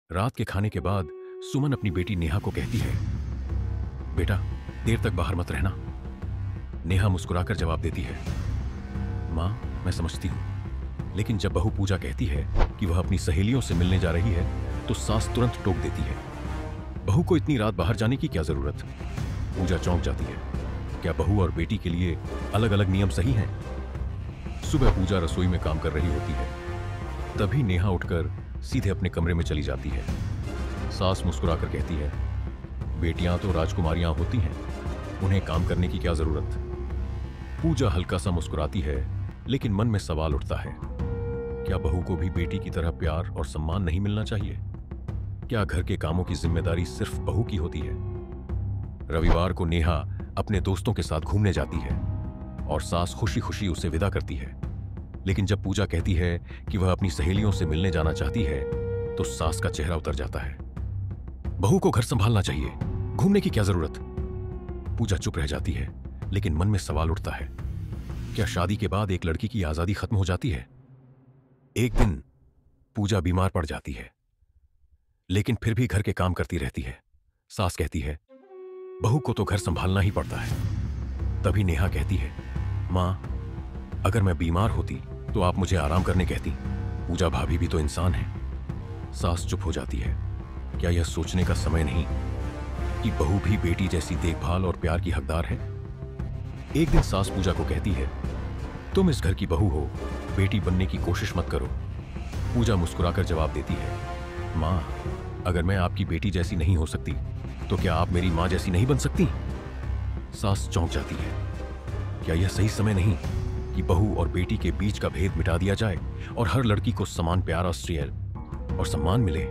रात के खाने के बाद सुमन अपनी बेटी नेहा को कहती है, बेटा देर तक बाहर मत रहना। नेहा मुस्कुराकर जवाब देती है, माँ मैं समझती हूं। लेकिन जब बहू पूजा कहती है कि वह अपनी सहेलियों से मिलने जा रही है तो सास तुरंत टोक देती है, बहू को इतनी रात बाहर जाने की क्या जरूरत। पूजा चौंक जाती है, क्या बहू और बेटी के लिए अलग अलग नियम सही हैं? सुबह पूजा रसोई में काम कर रही होती है, तभी नेहा उठकर सीधे अपने कमरे में चली जाती है। सास मुस्कुराकर कहती है, बेटियां तो राजकुमारियां होती हैं, उन्हें काम करने की क्या जरूरत। पूजा हल्का सा मुस्कुराती है, लेकिन मन में सवाल उठता है, क्या बहू को भी बेटी की तरह प्यार और सम्मान नहीं मिलना चाहिए? क्या घर के कामों की जिम्मेदारी सिर्फ बहू की होती है? रविवार को नेहा अपने दोस्तों के साथ घूमने जाती है और सास खुशी खुशी उसे विदा करती है। लेकिन जब पूजा कहती है कि वह अपनी सहेलियों से मिलने जाना चाहती है तो सास का चेहरा उतर जाता है। बहू को घर संभालना चाहिए, घूमने की क्या जरूरत। पूजा चुप रह जाती है, लेकिन मन में सवाल उठता है, क्या शादी के बाद एक लड़की की आजादी खत्म हो जाती है? एक दिन पूजा बीमार पड़ जाती है, लेकिन फिर भी घर के काम करती रहती है। सास कहती है, बहू को तो घर संभालना ही पड़ता है। तभी नेहा कहती है, मां अगर मैं बीमार होती तो आप मुझे आराम करने कहती, पूजा भाभी भी तो इंसान है। सास चुप हो जाती है, क्या यह सोचने का समय नहीं कि बहू भी बेटी जैसी देखभाल और प्यार की हकदार है? एक दिन सास पूजा को कहती है, तुम इस घर की बहू हो, बेटी बनने की कोशिश मत करो। पूजा मुस्कुराकर जवाब देती है, मां अगर मैं आपकी बेटी जैसी नहीं हो सकती तो क्या आप मेरी मां जैसी नहीं बन सकती? सास चौंक जाती है, क्या यह सही समय नहीं कि बहू और बेटी के बीच का भेद मिटा दिया जाए और हर लड़की को समान प्यार और श्रेय और सम्मान मिले?